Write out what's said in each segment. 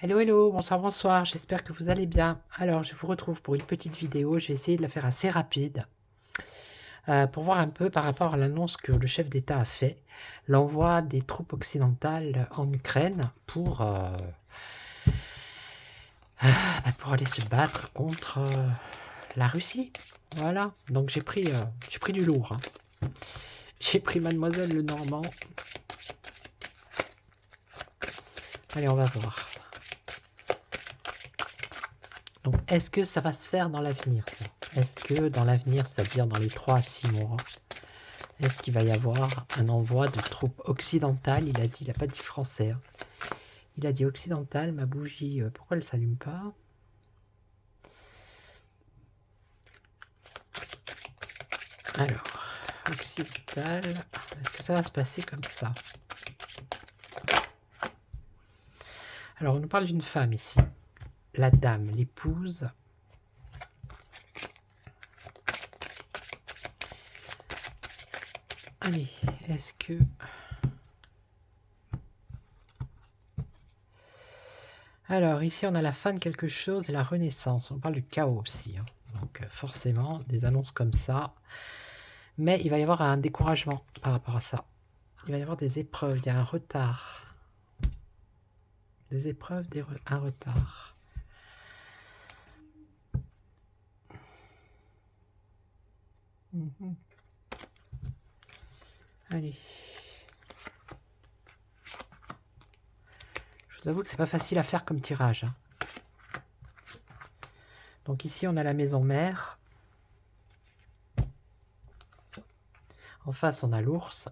Hello, hello, bonsoir, bonsoir, j'espère que vous allez bien. Alors, je vous retrouve pour une petite vidéo, je vais essayer de la faire assez rapide, pour voir un peu par rapport à l'annonce que le chef d'État a fait, l'envoi des troupes occidentales en Ukraine pour aller se battre contre la Russie. Voilà, donc j'ai pris du lourd, hein. J'ai pris Mademoiselle Lenormand. Allez, on va voir. Donc, est-ce que ça va se faire dans l'avenir, ça? Est-ce que dans l'avenir, c'est-à-dire dans les 3 à 6 mois, est-ce qu'il va y avoir un envoi de troupes occidentales? Il a dit, il n'a pas dit français, hein. Il a dit occidental, ma bougie, pourquoi elle ne s'allume pas? Alors, occidental, est-ce que ça va se passer comme ça? Alors, on nous parle d'une femme ici. La dame, l'épouse. Allez, est-ce que... Alors, ici, on a la fin de quelque chose et la renaissance. On parle du chaos aussi, hein. Donc, forcément, des annonces comme ça. Mais il va y avoir un découragement par rapport à ça. Il va y avoir des épreuves, il y a un retard. Des épreuves, un retard. Allez. Je vous avoue que c'est pas facile à faire comme tirage, hein. Donc ici, on a la maison mère. En face, on a l'ours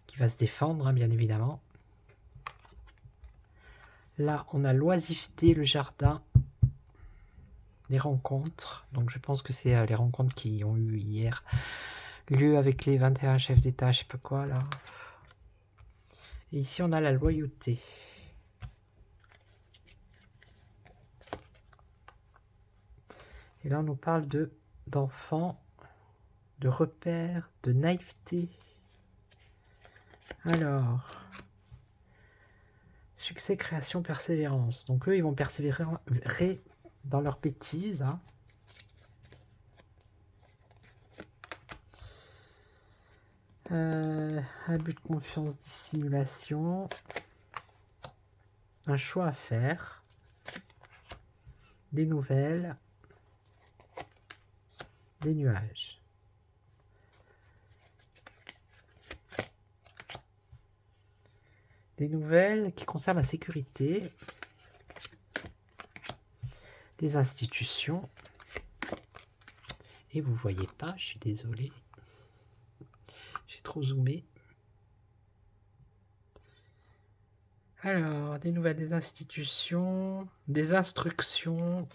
qui va se défendre, hein, bien évidemment. Là, on a l'oisiveté, le jardin, les rencontres. Donc je pense que c'est les rencontres qui ont eu hier lieu avec les 21 chefs d'État, je sais pas quoi, là. Et ici, on a la loyauté. Et là, on nous parle d'enfants, de repères, de naïveté. Alors, succès, création, persévérance. Donc eux, ils vont persévérer dans leurs bêtises, hein. Abus de confiance, dissimulation. Un choix à faire. Des nouvelles. Des nuages. Des nouvelles qui concernent la sécurité. Les institutions. Et vous voyez pas, je suis désolé. J'ai trop zoomé. Alors, des nouvelles des institutions, des instructions,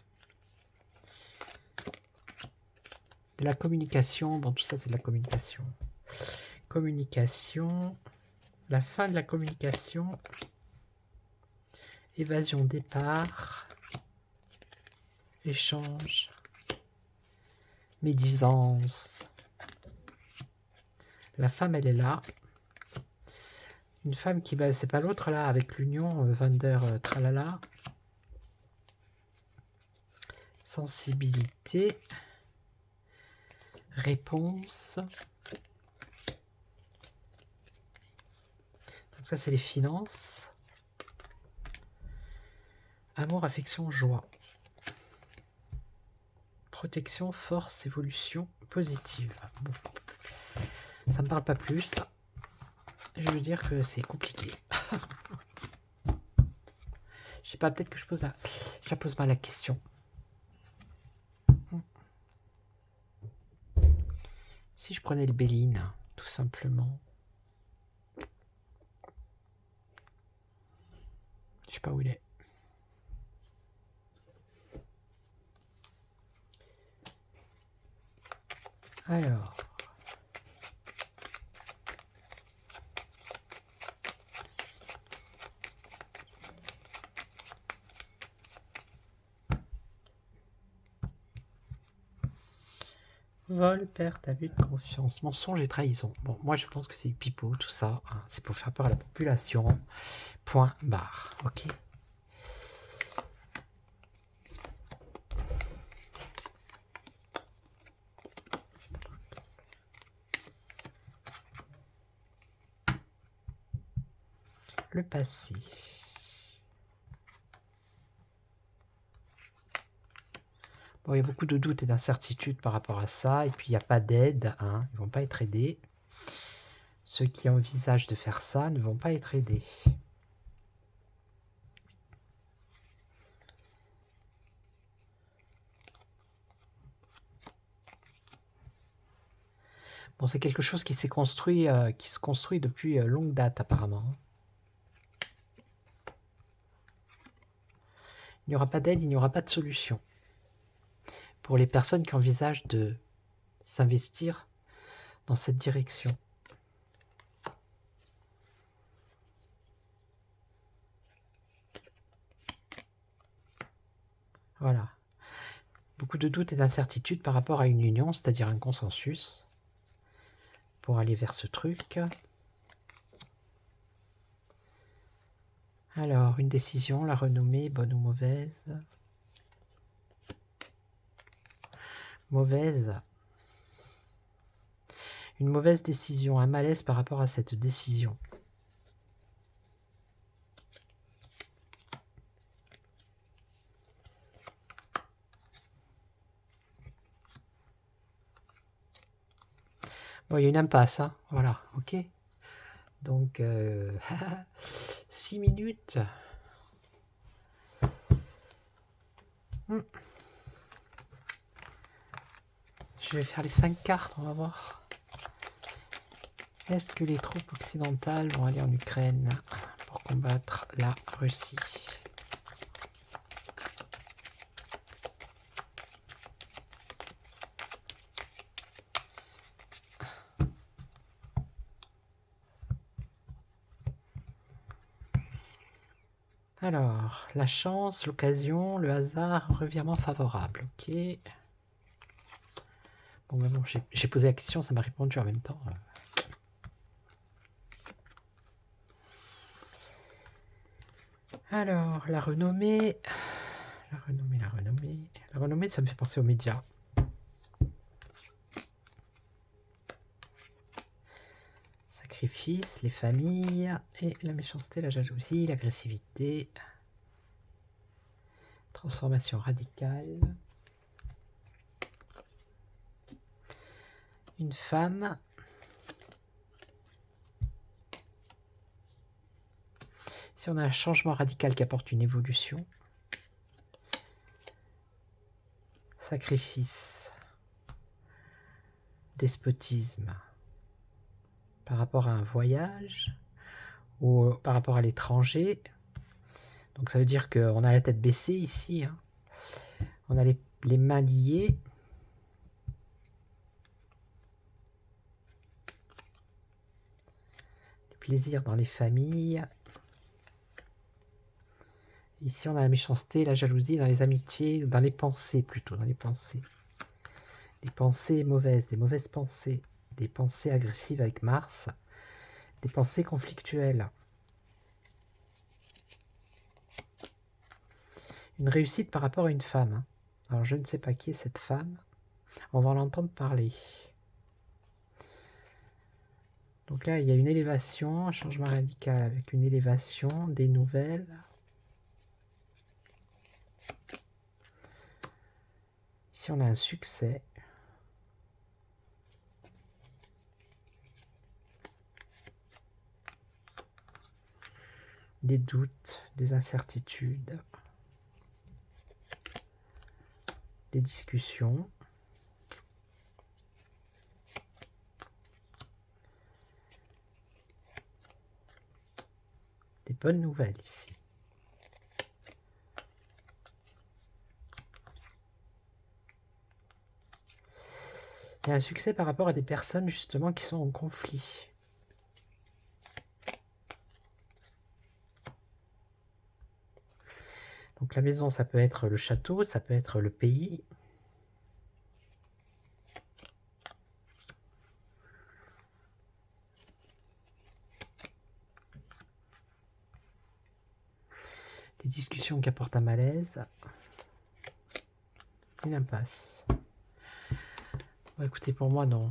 de la communication. Bon, tout ça, c'est de la communication. Communication, la fin de la communication, évasion, départ, échange, médisance. La femme, elle est là. Une femme qui, c'est pas l'autre là, avec l'union, Vander Tralala. Sensibilité. Réponse. Donc ça, c'est les finances. Amour, affection, joie. Protection, force, évolution, positive. Bon. Ça me parle pas plus. Je veux dire que c'est compliqué. Je sais pas, peut-être que je pose mal la question. Si je prenais le Béline, tout simplement. Je sais pas où il est. Alors. Vol, perte, abus de confiance, mensonge et trahison. Bon, moi je pense que c'est du pipeau, tout ça. Hein. C'est pour faire peur à la population. Point barre. Ok. Le passé. Bon, il y a beaucoup de doutes et d'incertitudes par rapport à ça. Et puis il n'y a pas d'aide. Hein. Ils ne vont pas être aidés. Ceux qui envisagent de faire ça ne vont pas être aidés. Bon, c'est quelque chose qui s'est construit, qui se construit depuis longue date apparemment. Il n'y aura pas d'aide, il n'y aura pas de solution. Pour les personnes qui envisagent de s'investir dans cette direction. Voilà. Beaucoup de doutes et d'incertitudes par rapport à une union, c'est-à-dire un consensus, pour aller vers ce truc. Alors, une décision, la renommée, bonne ou mauvaise? Mauvaise. Une mauvaise décision, un malaise par rapport à cette décision. Bon, il y a une impasse, hein. Voilà, ok. Donc, 6 minutes. Je vais faire les 5 cartes, on va voir. Est-ce que les troupes occidentales vont aller en Ukraine pour combattre la Russie? Alors, la chance, l'occasion, le hasard, revirement favorable. Ok. Bon, mais bon, j'ai posé la question, ça m'a répondu en même temps. Alors, la renommée. La renommée, la renommée. La renommée, ça me fait penser aux médias. Sacrifice, les familles, et la méchanceté, la jalousie, l'agressivité. Transformation radicale. Une femme. Si on a un changement radical qui apporte une évolution. Sacrifice. Despotisme. Par rapport à un voyage ou par rapport à l'étranger. Donc ça veut dire qu'on a la tête baissée ici. Hein. On a les mains liées. Le plaisir dans les familles. Ici on a la méchanceté, la jalousie dans les amitiés, dans les pensées plutôt, dans les pensées. Des pensées mauvaises, des mauvaises pensées. Des pensées agressives avec Mars. Des pensées conflictuelles. Une réussite par rapport à une femme. Hein. Alors je ne sais pas qui est cette femme. On va en entendre parler. Donc là, il y a une élévation, un changement radical avec une élévation, des nouvelles. Ici, on a un succès. Des doutes, des incertitudes. Des discussions. Des bonnes nouvelles ici. Il y a un succès par rapport à des personnes justement qui sont en conflit. Donc la maison, ça peut être le château, ça peut être le pays. Des discussions qui apportent un malaise. Une impasse. Bon, écoutez, pour moi, non.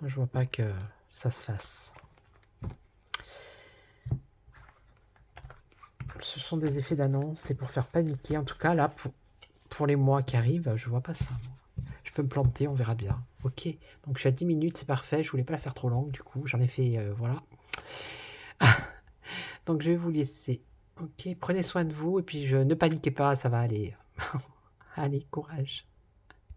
Moi, je vois pas que ça se fasse. Ce sont des effets d'annonce, c'est pour faire paniquer. En tout cas, là, pour les mois qui arrivent, je vois pas ça. Je peux me planter, on verra bien. Ok, donc je suis à 10 minutes, c'est parfait. Je voulais pas la faire trop longue, du coup, j'en ai fait, voilà. Donc je vais vous laisser. Ok, prenez soin de vous et puis ne paniquez pas, ça va aller. Allez, courage.